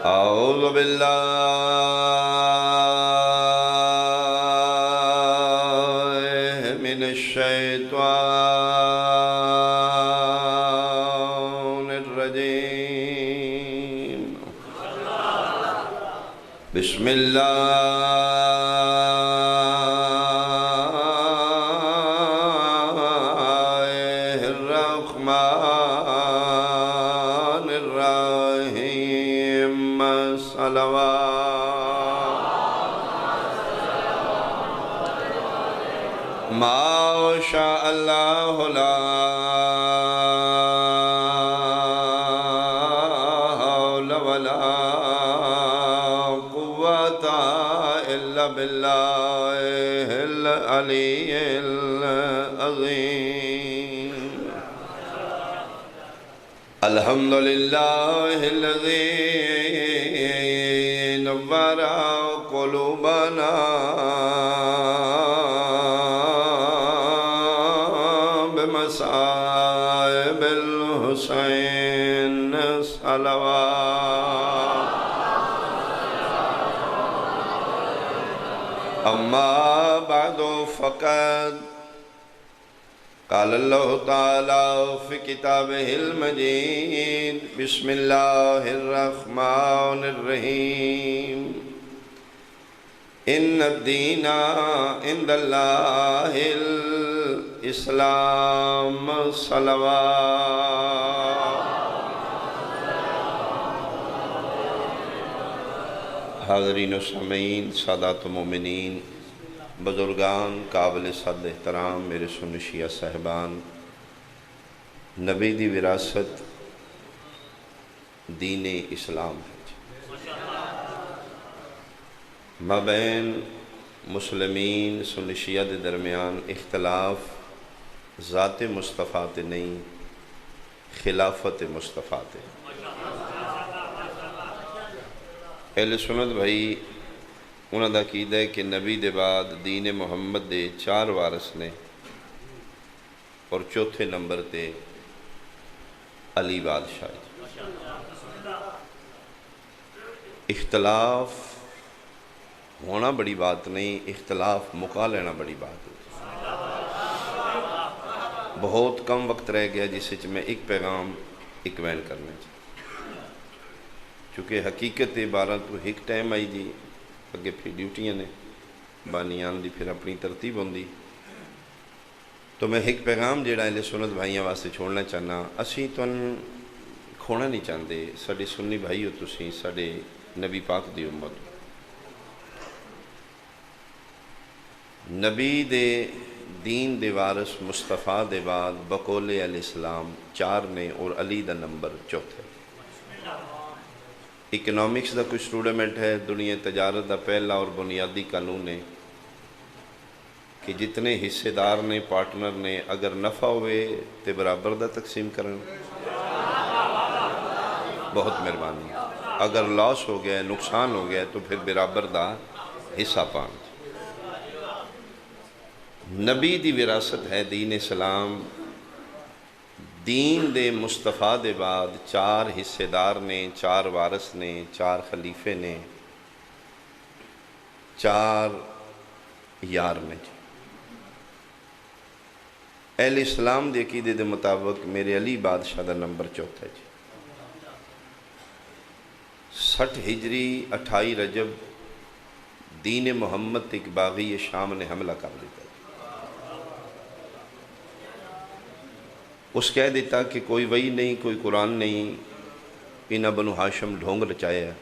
اعوذ باللہ من الشیطان الرجیم بسم اللہ الرحمن الرحیم صلوات ما شاء اللہ لا حول ولا قوة الا باللہ العلی العظیم الحمدللہ الذی نور قلوبنا بمصائب الحسین صلوات اما بعد فقد قال اللہ تعالی فی کتابہ المجید بسم اللہ الرحمن الرحیم ان الدین عند اللہ الاسلام صلوات حاضرین و سامعین، سادات و مومنین، بزرگان، قابل صد احترام، میرے سنی شیعہ صاحبان، نبی دی وراثت دین اسلام ہے۔ مابین مسلمین سنی شیعہ دے درمیان اختلاف ذات مصطفیٰ تے نہیں، خلافت مصطفیٰ تے۔ اہل سنت بھائی انہاں دا عقیدہ ہے کہ نبی دے بعد دین محمد دے 4 وارث نے اور چوتھے نمبر تے علی بادشاہ۔ اختلاف ہونا بڑی بات نہیں، اختلاف مکا لینا بڑی بات ہے۔ بہت کم وقت رہ گیا جس وچ میں ایک پیغام ایکوین کرنے چاہتا، چونکہ حقیقت 12 تو ایک ٹائم آئی جی، اگے پھر ڈیوٹیاں نے بانیان دی، پھر اپنی ترتیب ہوندی، تو میں ایک پیغام جیڑا اہل سنت بھائیاں واسطے چھوڑنا چاہنا۔ اسی تن کھونا نہیں چاہتے، ساڈے سنی بھائی ہو تسی، ساڈے نبی پاک دی امت ہو۔ نبی دے دین دے وارث مصطفیٰ دے بعد بقول علیہ السلام 4 نے اور علی دا نمبر 4۔ اکنامکس دا کوئی سٹوڈمنٹ ہے، دنیا تجارت دا پہلا اور بنیادی قانون ہے کہ جتنے حصے دار نے، پارٹنر نے، اگر نفع ہوئے تو برابر دا تقسیم کرن۔ بہت مہربانی۔ اگر لاس ہو گیا، نقصان ہو گیا تو پھر برابر دا حصہ پان۔ نبی دی وراثت ہے دین اسلام۔ دین دے مصطفیٰ دے بعد 4 حصے دار نے، 4 وارث نے، 4 خلیفے نے، 4 یار نے۔ اہل اسلام دے عقیدے دے مطابق میرے علی بادشاہ دا نمبر 4 ہے جی۔ 60 ہجری 28 رجب دین محمد ایک باغی شام نے حملہ کر دیتا۔ اس کہہ دیتا کہ کوئی وحی نہیں، کوئی قرآن نہیں، انہاں بنو ہاشم ڈھونگ رچایا ہے۔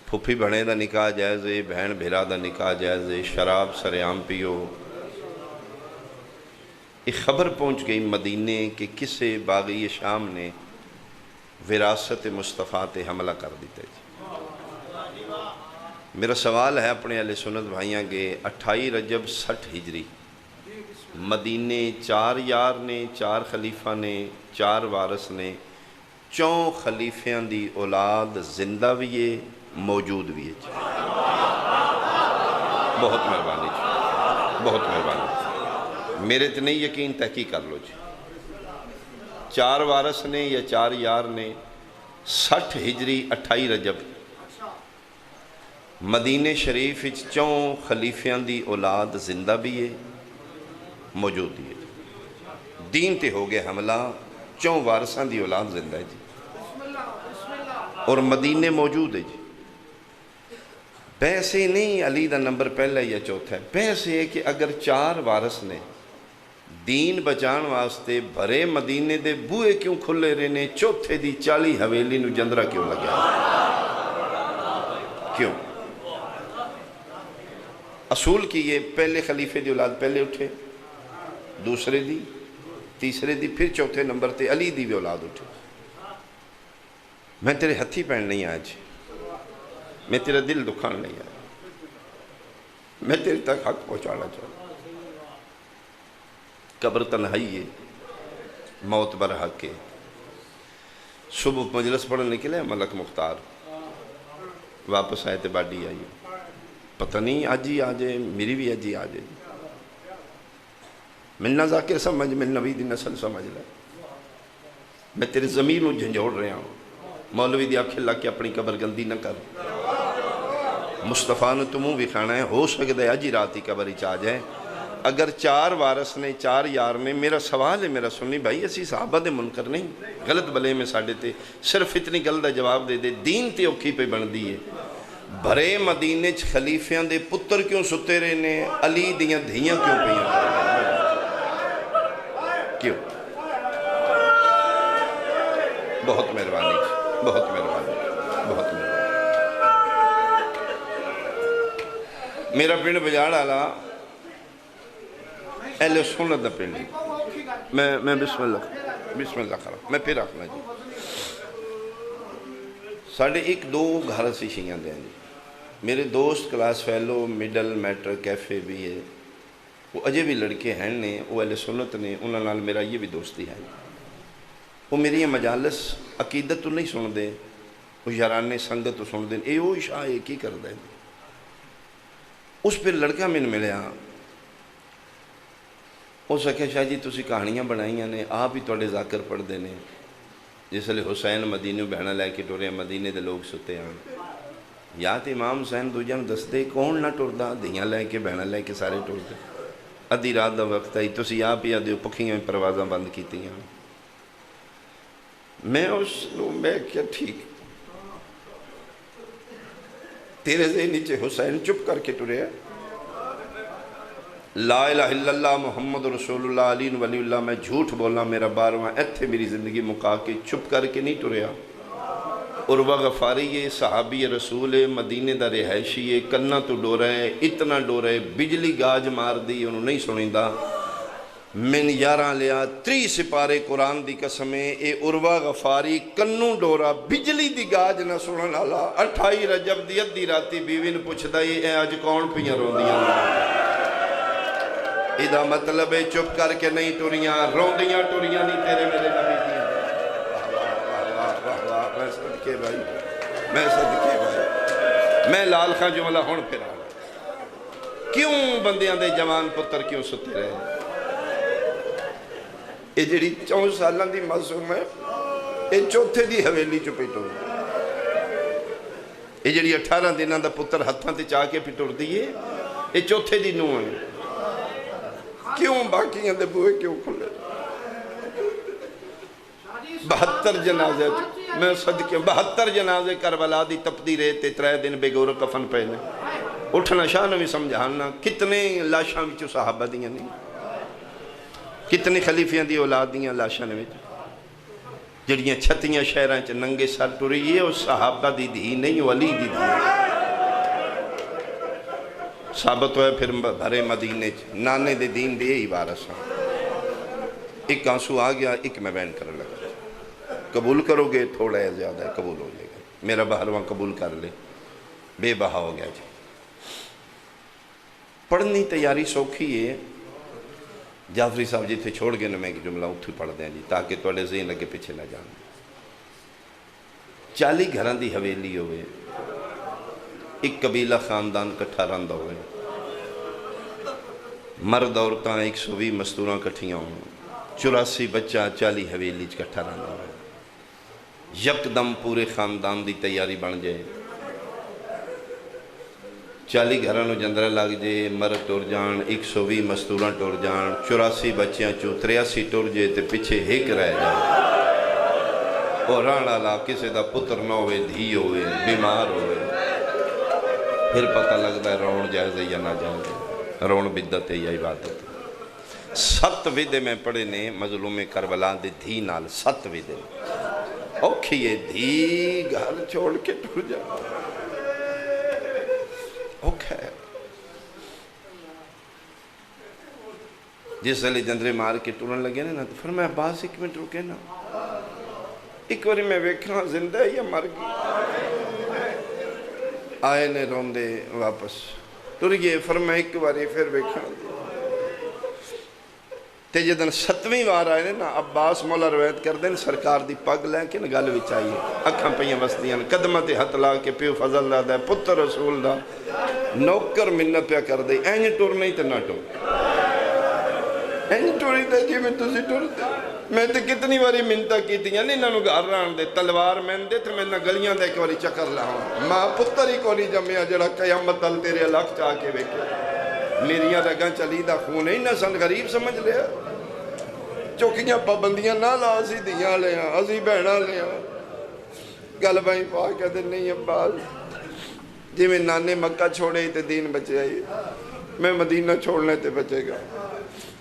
پھپھی بھنے دا نکاح جائز ہے، بہن بھیرا دا نکاح جائز ہے، شراب سریعام پیو۔ ایک خبر پہنچ گئی مدینے کہ کسے باغی شام نے وراثت مصطفیٰ تے حملہ کر دیتا ہے۔ میرا سوال ہے اپنے اہل سنت بھائیاں کے، 28 رجب 60 ہجری مدینے 4 یار نے، 4 خلیفہ نے، 4 وارث نے، 4 خلیفیاں دی اولاد زندہ بھی ہے، موجود بھی ہے۔ بہت مہربانی جی، بہت مہربانی۔ میرے تے نہیں یقین، تحقیق کر لو جی۔ 4 وارث نے یا 4 یار نے، 60 ہجری 28 رجب مدینے شریف چوں خلیفیاں دی اولاد زندہ بھی ہے موجود بھی ہے دین تے ہو گئے حملہ چوں وارثاں دی اولاد زندہ ہے جی اور مدینے موجود ہے جی بحث یہ نہیں علی دا نمبر پہلا یا چوتھا ہے بحث یہ کہ اگر 4 وارث نے دین بچان واسطے بھرے مدینے دے بوئے کیوں کھلے رہنے چوتھے دی 40 حویلی نو جندرہ کیوں لگیا کیوں اصول کی یہ پہلے خلیفے دی اولاد پہلے اٹھے دوسرے دی تیسرے دی پھر چوتھے نمبر تے علی دی بھی اولاد اٹھے میں تیرے ہتھی پہن نہیں آج میں تیرا دل دکھان نہیں آیا میں تیرے تک حق پہنچانا چاہتا قبر تنہائی ہے موت برحق ہے صبح مجلس پڑھنے نکلے ملک مختار واپس آئے تے باڈی آئی پتہ نہیں آج ہی آ جائے میری بھی آج ہی آ جائے ملنا ذاکر سمجھ مل نبی دی نسل سمجھ لے میں تیرے ضمیر نو جھنجھوڑ رہا ہوں مولوی دی آنکھیں لگ کے اپنی قبر گندی نہ کر مصطفیٰ نے تمہیں بھی کھانا ہے ہو سکتا ہے آج ہی رات ہی قبر ہی چاہ جائے اگر 4 وارث نے 4 یار نے میرا سوال ہے میرا سننی بھائی اسی صحابہ دے منکر نہیں غلط بلے میں ساڑھے تے صرف اتنی گل دا جواب دے دے دین تے اوکھی پہ بن دی ہے بھرے مدینے چ خلیفیاں دے پتر کیوں ستے رہنے علی دیاں دھیاں کیوں پہیاں کیوں بہت مہربانی بہت مہربانی بہت مہربانی میرا پنڈ بجاڑ آلا اہل سنت دا پنڈ میں بسم اللہ کرا میں پھر رکھنا جی ساڑھے 1-2 گھر سے شیئں دیں جی میرے دوست کلاس فیلو مڈل میٹر کیفے بھی ہے وہ اجے بھی لڑکے ہیں نے وہ اہل سنت نے انہوں نال میرا یہ بھی دوستی ہے وہ میری یہ مجالس عقیدت تو نہیں سن دے وہ یارانے سنگت تو سن دیں اے وہ شاہ ایک ہی کر دیں اس پھر لڑکا میں ملیا اس آخیا شاہ جی تسی کہانیاں بنائیاں نے آپ ہی توڑے ذاکر پڑھ دینے جس لئے حسین مدینہ بہنا لے کے ٹورے مدینے دے لوگ ستے ہیں یا تو امام حسین دوجہ میں دس دے کون نہ ٹور دا دیاں لے کے بہنا لے کے سارے ٹور دے ادھی رات دا وقت آئی تسی آپ ہی آدھے پکھیاں میں پروازاں بند کیتی ہیں میں کیا ٹھیک تیرے سے نیچے حسین چپ کر کے ٹورے ہیں لا الہ الا اللہ محمد رسول اللہ علی ولی اللہ میں جھوٹ بولنا میرا 12واں ایتھے میری زندگی مکا کے چھپ کر کے نہیں ٹریا عروہ غفاری ہے صحابی رسول ہے مدینے دا رہائشی ہے کنہ تو ڈورا ہے اتنا ڈورا ہے بجلی گاج مار دی انہوں نہیں سنیں دا من 11 لیا 3 سپارے قرآن دی قسمیں اے عروہ غفاری کنوں ڈورا بجلی دی گاج نہ سنن اللہ 28 رجب دی ادھی راتی بیوی نے پوچھ دا اے آج کون پیاں رو دیاں ادھا مطلب ہے چپ کر کے نہیں ٹوریاں روندیاں ٹوریاں نہیں تیرے میرے نبی دیاں میں صدقے بھائی میں لال خان جملہ ہون پھر آگا کیوں بندیاں دے جوان پتر کیوں ستے رہے یہ جڑی 4 سالان دی معصوم ہے یہ چوتھے دی حویلی چپیٹو یہ جڑی 18 دنوں دا پتر ہتھاں تے چاہ کے پٹور دیئے یہ چوتھے دی نو ہے کیوں باقیاں دے بوئے کیوں کھلے 72 جنازے میں صدقے 72 جنازے کربلا دی تپدی رہتے 3 دن بے گور کفن پہنے اٹھنا شاہ نوی سمجھانا کتنے لاشاں وچوں صحابہ دیاں نہیں کتنے خلیفیاں دی اولاد دیاں لاشاں نوی جڑیاں چھتیاں شہران چ ننگے سر ٹوری یہ اور صحابہ دی دی نہیں ولی دی دی ثابت ہوئے پھر بھرے مدینے نانے دے دین دے ہی وارث ہیں ایک آنسو آ گیا ایک میں بین کر لگا قبول کرو گے تھوڑا ہے زیادہ ہے قبول ہو جائے گا میرا بہرواں قبول کر لے بے بہا ہو گیا جی پڑھنی تیاری سوکھی ہے جعفری صاحب جی تھے چھوڑ گئے نا میں ایک جملہ اتھو پڑھ دیں جی تاکہ توڑے ذہن لگے پیچھے نہ جان 40 گھران دی حویلی ہوئے ایک قبیلہ خاندان کٹھا رندہ ہوئے مرد عورتاں 120 مستوراں کٹھیاں ہوئے 84 بچہ 40 حویلی کٹھا رندہ ہوئے یکدم پورے خاندان دی تیاری بن جائے 40 گھراں نوں جندرا لگ جائے مرد ٹر جان 120 مستوراں ٹر جان 84 بچیاں چوں 83 ٹر جائے تے پیچھے ایک رہ جائے اور رانا لا کسے دا پتر نہ ہوئے دھی ہوئے بیمار ہوئے پھر پتہ لگتا ہے رون جائز ہے یا نہ جائز ہے رون بدت ہے یا عبادت 7 ویدے میں پڑھے نے مظلوم کربلا دے دھی نال 7 ویدے اوکھی ہے دھی گھر چھوڑ کے ٹر جا اوکھا ہے جس علی جندرے مار کے ٹرن لگے نا تو فرمایا عباس 1 منٹ رکے نا ایک باری میں ویکھنا زندہ ہے یا مر گئی آئے نے روندے واپس ٹر گئے فرمایا ایک باری پھر ویکھنا تے جدن 7ویں بار آئے نا عباس مولا روایت کر دیں سرکار دی پگ لے کے گل وچ آئیے اکھاں پئیاں وسدیاں قدماں تے ہتھ لا کے پیو فضل دا پتر رسول دا نوکر منت پیا کر دے اینج ٹر نہیں تے نہ ٹر اینج ٹری تے جی میں تسی ٹر دے میں تے کتنی باری منتاں کیتیاں نہیں انہاں نوں گھر رہن دے تلوار مین دے تے میں نہ گلیاں دے ایک باری چکر لاواں ماں پتر ہی کوئی جمیا جڑا قیامت تل تیرے الگ چاہ کے ویکھے میریاں رگاں چلی دا خون ہے نہ سن غریب سمجھ لیا چوکیاں پابندیاں نہ لا اسی دیاں لیا اسی بہنا لیا گل بھائی پا کہتے نہیں عباس جی میں نانے مکہ چھوڑے تے دین بچے آئی میں مدینہ چھوڑنے تے بچے گا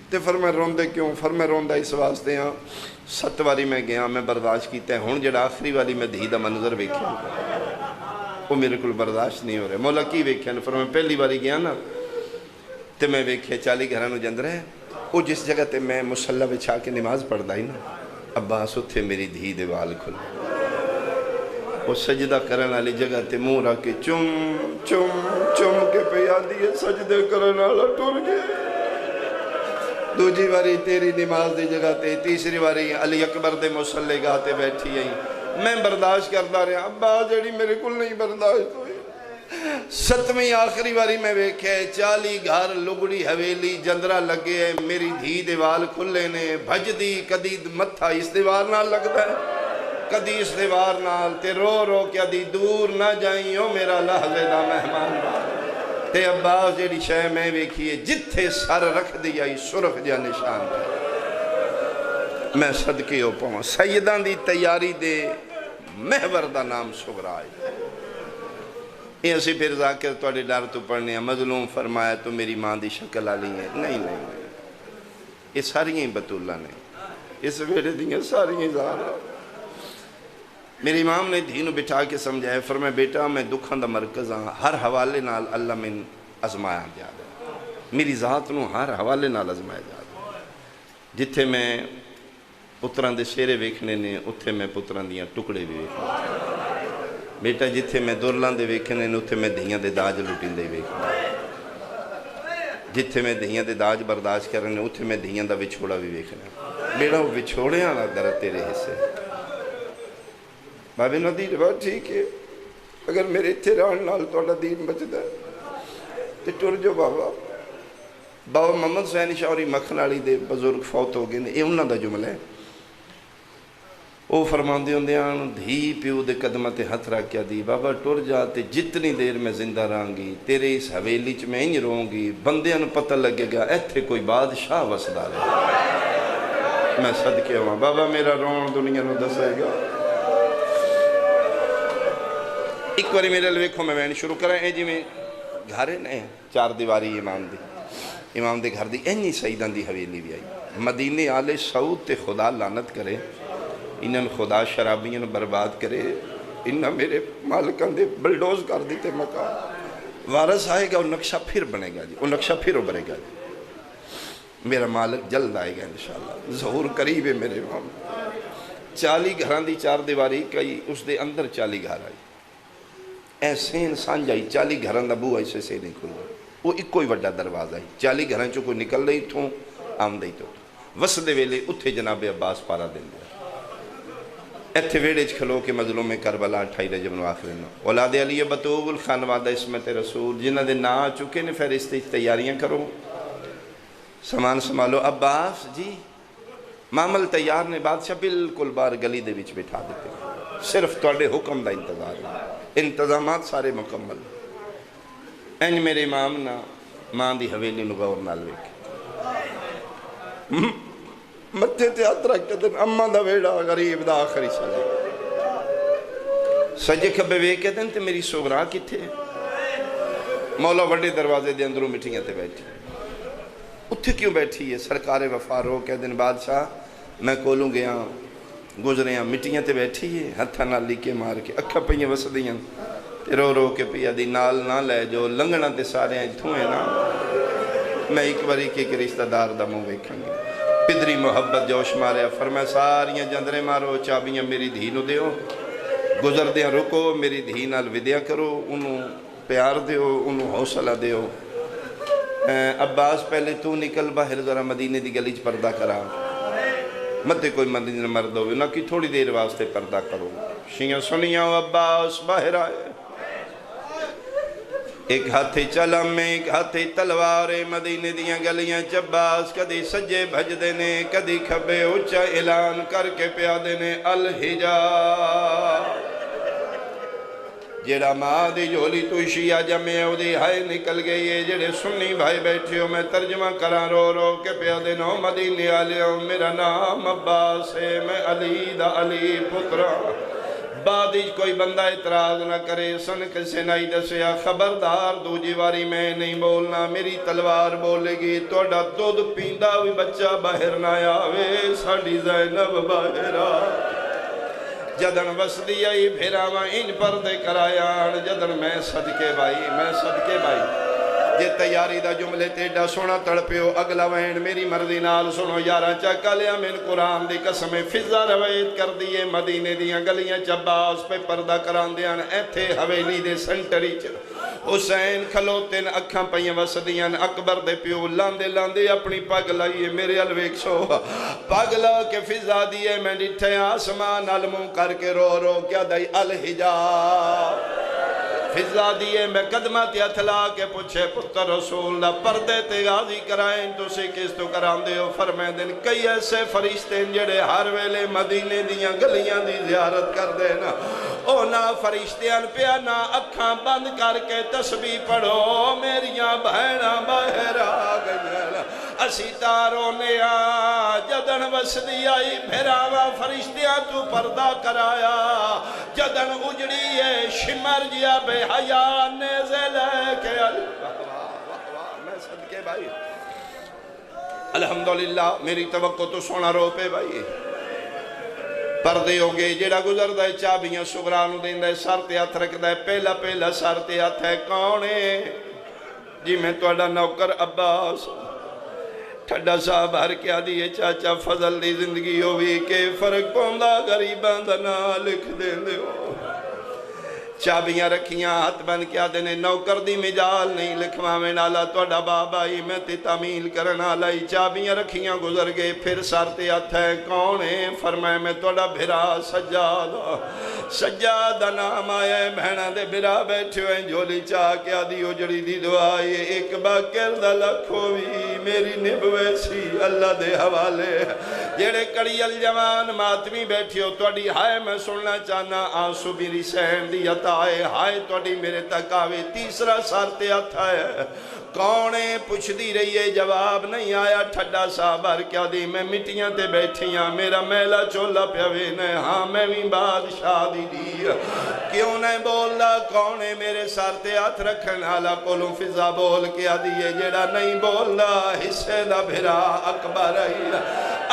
تے فرمائے روندے کیوں فرمائے روندہ اس واسطے ہاں 7 واری میں گیا میں برداشت کیتا ہے ہون جڑا آخری والی میں دھی دا منظر ویکھیا وہ میرے کل برداشت نہیں ہو رہے مولا کی ویکھیا فرمائے پہلی واری گیا نا تے میں ویکھیا 40 گھراں نوں جندر ہے وہ جس جگہ تے میں مسلح بچھا کے نماز پڑھدا ہی نا عباس اتھے میری دھی دے وال کھل وہ سجدہ کرن والی جگہ تے منہ رکھ کے چم چم چم کے پیا دیے سجدے کرن والا ٹر گئے دوجی واری تیری نماز دی جگہ تے تیسری واری علی اکبر دے مسلح گاہ تے بیٹھی آئی میں برداشت کرتا رہا عباس جڑی میرے کل نہیں برداشت ہوئی 7ویں آخری واری میں ویکھے 40 گھر لگڑی حویلی جندرہ لگے میری دھی دیوال کھلے نے بھج دی کدی متھا اس دیوار نال لگتا ہے کدی اس دیوار نال تے رو رو کیا دی دور نہ جائیں او میرا لحظے دا مہمان تے عباس جیڑی شے میں ویکھیے جتھے سر رکھ دی آئی سرخ جا نشان دے میں صدقے ہو پاؤں سیدان دی تیاری دے محور دا نام صغرا ہے یہ اسی پھر ذاکر توڑے ڈار تو پڑھنے ہیں مظلوم فرمایا تو میری ماں دی شکل آلی ہے نہیں یہ ساری ہیں بطولہ نے اس ویڑے دیں ساری ہیں زہرہ میری امام نے دھینو بٹھا کے سمجھایا فرمایا بیٹا میں دکھان دا مرکز ہاں ہر حوالے نال اللہ میں ازمایا جاتا میری ذات نو ہر حوالے نال ازمایا جاتا جتھے میں پتران دے شیرے ویکھنے نے اتھے میں پتران دیاں ٹکڑے بھی ویکھنے بیٹا جتھے میں دورلان دے ویکھنے نے اتھے میں دھیاں دے داج لوٹین دے ویکھنے جتھے میں دھیاں دے داج برداشت کرنے اتھے میں دھیاں دا وچھوڑا بھی ویکھنے بیٹا وہ وچھوڑے آنا درد تیرے حصے بابے ندیر بات ٹھیک ہے اگر میرے اتھے رہن نال توڑا دین بچتا ہے تے ٹر جو بابا محمد حسین شاوری مکھنالی دے بزرگ فوت ہو گئے یہ انہاں دا جملہ ہے وہ فرمان دے ہوندے آن دھی پیو دے قدمہ تے ہتھ رکھ کیا دی بابا ٹر جاتے جتنی دیر میں زندہ رہاں گی تیرے اس حویلی چ میں ہی رہوں گی بندے انہوں پتہ لگے گا ایتھے کوئی بادشاہ وسدا رہا میں صدقے ہوں بابا میرا رون دنیا نو دسے گا ایک باری میرے لویکھوں میں وین شروع کریں اے جی میں گھارے نہیں 4 دیواری امام دے گھر دی اینی سیدان دی حویلی بھی آئی مدینے آلے سعود تے خدا لعنت کرے انہاں خدا شرابیاں برباد کرے انہاں میرے مالکان دے بلڈوز کر دیتے مکان وارث آئے گا وہ نقشہ پھر بنے گا جی وہ نقشہ پھر ابھرے گا جی میرا مالک جلد آئے گا انشاءاللہ ظہور قریب ہے میرے امام 40 گھران دی 4 دیواری کئی اس دے اندر 40 گھر آئی ایسے انسان جائی 40 گھران دا بو ایسے سے نہیں کھل گئے وہ ایک کوئی وڈا دروازہ آئی 40 گھران چو کوئی نکل رہی تھوں آم دئی تو وسدے ویلے اتھے جناب عباس پارا دن دیا ایتھے ویڑے کھلو کے مظلوم کربلا 28 رجب نو آخر نو اولاد علی بطول خانوادہ اسمت رسول جنہ دے نا چکے نے فہرستے تیاریاں کرو سامان سنبھالو عباس جی معامل تیار نے بادشاہ بالکل بار گلی دے وچ بٹھا دیتے صرف تواڈے حکم دا انتظار ہے، انتظامات سارے مکمل۔ انج میرے امام نا ماں دی حویلی نو غور نال ویکھے، متھے تے ہاتھ رکھ کے دن اماں دا ویڑا غریب دا آخری سالے، سجے کھبے ویکھے دن تے میری سغرا کتھے؟ مولا وڈے دروازے دے اندروں مٹھیاں تے بیٹھی، اتھے کیوں بیٹھی ہے؟ سرکار وفا رو کہ دن بادشاہ میں کولوں گیا گزریاں مٹیاں تے بیٹھی ہے، ہتھا نہ لیکے مار کے اکھا پہیاں وسدیاں تے رو رو کے پیا دی نال نہ لے جو لنگنا تے سارے اتھوں ہیں نا، میں ایک باری کے رشتہ دار دا منہ ویکھاں گی۔ پدری محبت جوش ماریا، فرمایا ساریاں جندرے مارو، چابیاں میری دھی نو دیو، گزر دیاں رکو، میری دھی نال ودیا کرو، انہوں پیار دیو، انہوں حوصلہ دیو۔ عباس پہلے تو نکل باہر ذرا مدینے دی گلی چ پردہ کرا، متے کوئی مدینے مرد ہوئے نہ کہ تھوڑی دیر واسطے پردہ کرو۔ شیعہ سنیاں عباس باہر آئے، ایک ہاتھی چلم میں ایک ہاتھی تلوارے، مدینے دیاں گلیاں عباس کدی سجے بھج دینے کدی کھبے، اچھا اعلان کر کے پیا دینے الحجاب۔ جیڑا ماں دی جھولی تو شیعہ جمعے او دی ہائے نکل گئی ہے، جیڑے سنی بھائی بیٹھے ہو میں ترجمہ کرا رو رو کے پیا دینو مدینے آلیوں، میرا نام عباس ہے، میں علی دا علی پترا۔ بعد ہی کوئی بندہ اعتراض نہ کرے، سن کسے نہیں دسیا، خبردار دوجی واری میں نہیں بولنا، میری تلوار بولے گی، توڑا دودھ پیندہ ہوئی بچہ باہر نہ آوے، ساڑی زینب باہر آوے۔ جدن وسدی آئی بھیراواں ان پردے کرایان، جدن میں صدقے بھائی جے تیاری دا جملے تیڈا سونا تڑپیو، اگلا وین میری مرضی نال سنو یارا چکا لیا من قرآن دی قسم فضا روایت کر دیئے، مدینے دیاں گلیاں عباس پہ پردہ کران دیاں، ایتھے حویلی دے سنٹری چ حسین کھلوتن اکھاں پہیاں وسدیاں، اکبر دے پیو لاندے لاندے اپنی پاگ لائیے، میرے الویک سو پاگ لا کے فضا دیئے، میں ڈٹھے آسمان علموں کر کے رو رو کیا دائی الحجاب۔ فضا دیئے میں قدمہ تے اتھلا کے پوچھے پتر رسول دا پردے تے غازی کرائیں تو سے کس تو کران دے ہو؟ فرمائے دن کئی ایسے فرشتے جڑے ہر ویلے مدینے دیاں گلیاں دی زیارت کر دینا، او نا فرشتیاں پیا نا اکھاں بند کر کے تسبیح پڑھو، میریاں بہناں باہر آ گئیاں، اسی تاروں نے جدن وسدی آئی بھیراوا فرشتیاں تو پردہ کرایا، جدن اجڑی ہے شمر جیا بے حیا نیزے لے کے میں صدقے بھائی الحمدللہ میری توقع تو سونا رو پہ بھائی پردے ہو گئے، جیڑا گزر دائے چابیاں سغرانو دین دائے سر تے ہاتھ رکھ دائے، پہلا پہلا سر تے ہاتھ ہے کونے جی میں توڑا نوکر عباس ٹھڈا صاحب ہر کیا دیئے چاچا فضل دی زندگی ہوئی کہ فرق پوندا غریبان دا نا لکھ دیں دے ہو، چابیاں رکھیاں ہاتھ بند کیا دینے، نوکر دی مجال نہیں لکھوا میں نالا توڑا بابا ہی میں تے تعمیل کرنا لائی، چابیاں رکھیاں گزر گئے، پھر سارتے ہاتھ ہے کونے؟ فرمائے میں توڑا بھرا سجادہ، سجادہ نام آئے بہنہ دے بھرا بیٹھے ہوئے جھولی چاہ کیا دی اجڑی دی دعائی، ایک باکر دا لکھوی میری نبوے سی اللہ دے حوالے، جیڑے کڑی الجوان ماتمی بیٹھی ہو توڑی ہائے میں سننا چاہنا آنسو میری سہن دی عطا ہے، ہائے توڑی میرے تک آوے، تیسرا سارتے آتا ہے کونے پوچھ دی رہی ہے جواب نہیں آیا، ٹھڈا صاحبار کیا دی میں مٹیاں تے بیٹھیاں، میرا میلا چولا پیوے نے ہاں میں بھی بادشاہ دی دیا، کیوں نہیں بولنا کونے میرے سارتے ہاتھ رکھن حالا کولوں فضا بول کیا دیئے، جیڑا نہیں بولنا حصے دا بھرا اکبر آئی،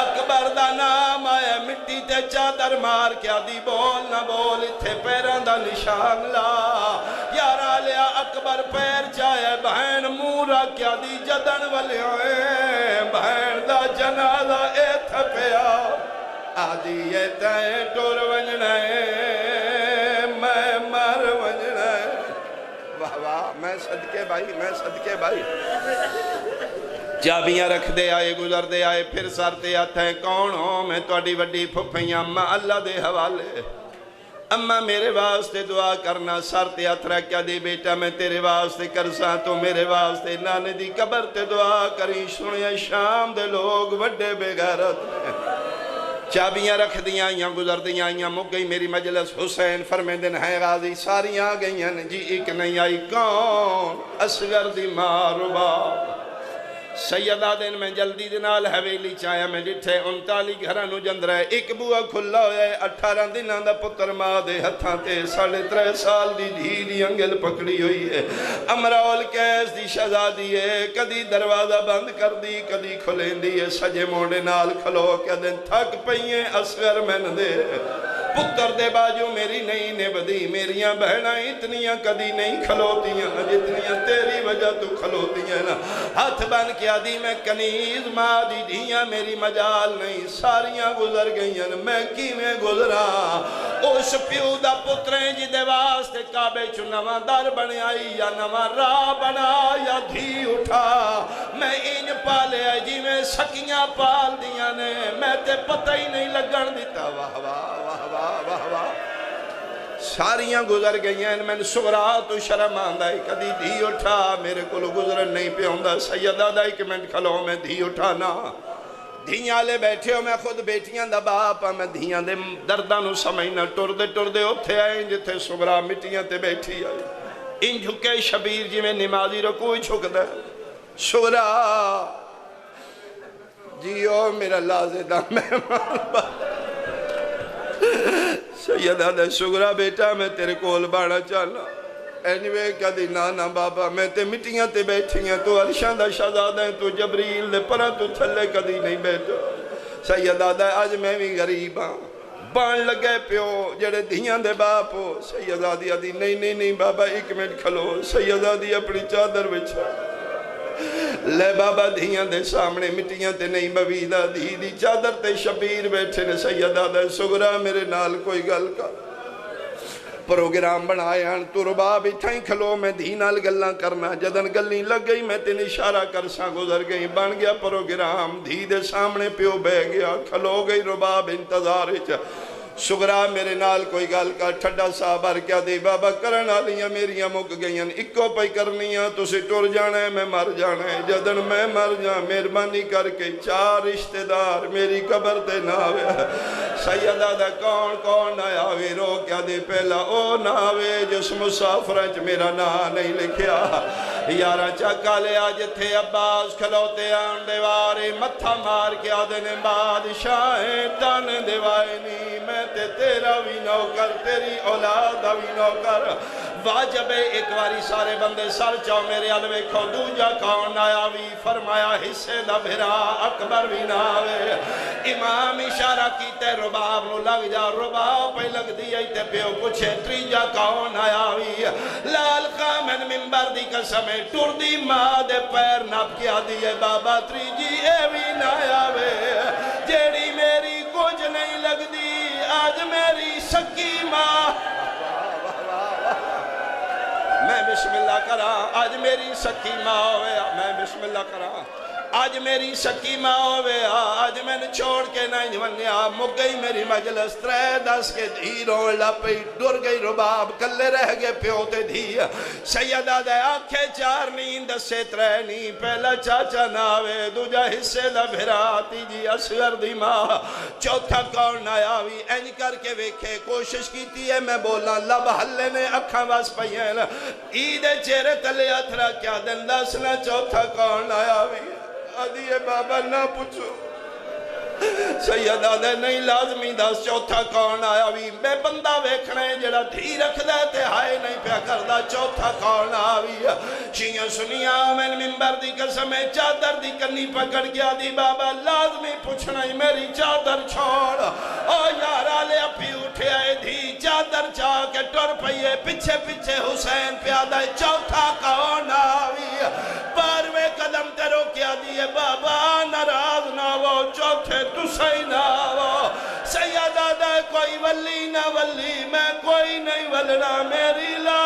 اکبر دا نام آیا مٹی تے چادر مار کیا دی بول نہ بول اتھے پیران دا نشان لا، یارا لیا اکبر پیر چاہے بہن مورا کیا دی جدن والے ہوئے، بہن دا جنازہ ایتھ پیا آدھی ایتھے ٹور ونجنے میں مر ونجنے، واہ واہ میں صدقے بھائی چابیاں رکھ دے آئے گزر دے آئے، پھر سارتے آتا ہے کون ہو؟ میں توڑی وڈی پھپھیاں اممہ اللہ دے حوالے، اممہ میرے واسطے دعا کرنا، سارتے آترہ کیا دی بیٹا میں تیرے واسطے کرساں تو میرے واسطے نانے دی قبر تے دعا کری، سنیا شام دے لوگ وڈے بے غیرت میں چابیاں رکھ دیاں یا گزر دیاں یا مک گئی میری مجلس حسین فرمیندن ہے غازی ساری آ گئی ہیں جی ایک نہیں آئی کون اصغر دی ماں رباب سیدہ دن میں جلدی دنال حویلی چایا میں ڈٹھے 39 گھرانو جند رہے ایک بوہ کھلا ہوئے 18 دنان دا پتر ماں دے ہتھاں تے 3.5 سال دی دھی انگل پکڑی ہوئی ہے امراول کیس دی شہزادی ہے کدی دروازہ بند کر دی کدی کھلیں دی ہے سجے موڑے نال کھلو کیا دن تھک پئیے اصغر میں دے پتر دے باجو میری نہیں نبدی میریاں بہناں اتنیاں کدی نہیں کھلوتیاں جتنیاں تیری وجہ تو کھلوتیاں نا ہاتھ بن کیا دی میں کنیز ماں دی دھیاں میری مجال نہیں ساریاں گزر گئیاں میں کی میں گزرا اس پیو دا پتریں جی دے واسطے کعبے چو نواں در بنے آئی یا نواں راہ بنا یا دھی اٹھا میں ان پالے آئی جی میں سکیاں پال دیاں نے میں تے پتہ ہی نہیں لگن دیتا واہ واہ واہ واہ واہ واہ ساریاں گزر گئی ہیں میں نے سغرا تو شرم آندائی کدی دھی اٹھا میرے کو گزرن نہیں پہ ہوندہ سیدہ دا ایک منٹ کھلو میں دھی اٹھانا دھیاں لے بیٹھے ہو میں خود بیٹیاں دا باپا میں دھیاں دے دردانو سمجھنا ٹر دے اتھے آئیں جتے سغرا مٹیاں تے بیٹھی آئی ان جھکے شبیر جی میں نمازی رکوئی چھک دے سغرا جیو میرا لازدہ مہمان با سیدہ دے سغرا بیٹا میں تیرے کول بانا چاہنا اینوے کدی نانا بابا میں تے مٹیاں تے بیٹھیاں تو عرشان دا شہزادہ ہیں تو جبریل دے پرا تو تھلے کدی نہیں بیٹھو سیدہ دے آج میں بھی غریب ہاں بان لگے پیو جڑے دھیاں دے باپ ہو سیدہ دیا دی نہیں بابا ایک منٹ کھلو سیدہ دی اپنی چادر بچھا لے بابا دھیاں دے سامنے مٹیاں تے نہیں بویدہ دی چادر تے شبیر بیٹھے نے سیدہ دے سغرا میرے نال کوئی گل کا پروگرام بنایا تو رباب اتھائیں کھلو میں دھی نال گلاں کرنا جدن گلیں لگ گئی میں تین اشارہ کرساں گزر گئی بن گیا پروگرام دھی دے سامنے پیو بہ گیا کھلو گئی رباب انتظار سغرا میرے نال کوئی گال کا ٹھڈا صاحبار کیا دی بابا کرن آلیاں میریاں مک گئیاں اکو پئی کرنیاں تو سے ٹور جانا ہے میں مر جانا ہے جدن میں مر جانا مہربانی کر کے 4 رشتہ دار میری قبر تے ناوے سیدہ دا کون آیا وی رو کیا دی پہلا او ناوے جس مسافرج میرا نا نہیں لکھیا یارا چاکا لے آج تھے عباس کھلوتے آن دیوارے متھا مار کیا دینے بادشاہیں تن دیوائنی میں تے تیرا بھی نوکر تیری اولاد بھی نوکر واجب ایک واری سارے بندے سر چاو میرے علوے کھو دوجا کون آیا بھی فرمایا حصے دا بھرا اکبر بھی ناوے امام اشارہ کیتے رباب نو لگ جا رباب پہ لگ دی ایتے پیو پوچھے تریجا کون آیا بھی لال خامن منبر دی قسمیں ٹور دی ماں دے پیر نپ کیا دیئے بابا تریجی اے بھی نایا وے جیڑی میری کچھ نہیں لگ دی آج میری سکی ماں میں بسم اللہ کرا آج میری سکی ماں ہوئے میں بسم اللہ کرا آج میری سکی ماں ہوئے آج میں نے چھوڑ کے نہیں جمنیا مک گئی میری مجلس 3-10 کے دھیروں لپی ڈر گئی رباب کلے رہ گئے پیوتے دھی سیدہ دے آنکھیں 4 نیند 3 نہیں پہلا چاچا ناوے دوجا حصے دا بھراتی جی اصغر دی ماں چوتھا کون آیا بھی این کر کے ویکھے کوشش کیتی ہے میں بولا لب حلے نے اکھاں باس پہین عید چہرے تلے اتھرا کیا دن دسنا چوتھا کون آیا بھی آدھیے بابا نہ پوچھو سیدہ دے نہیں لازمی دس چوتھا کون آیا بھی میں بندہ ویکھنے جڑا دھی رکھ دے تے ہائے نہیں پیا کردہ چوتھا کون آیا شیعہ سنیا میں منبر دی قسمیں چادر دی کنی پکڑ گیا دی بابا لازمی پوچھنا ہی میری چادر چھوڑ او یارا لے اپی اٹھے آئے دھی چادر چاہ کے ٹر پئیے پیچھے حسین پیادہ چوتھا کون آیا پاروے قدم تے روکیا دیئے بابا ناراض نہ وہ چوتھے تو صحیح نہ وہ سیدہ دے کوئی ولی نہ ولی میں کوئی نہیں ولنا میری لا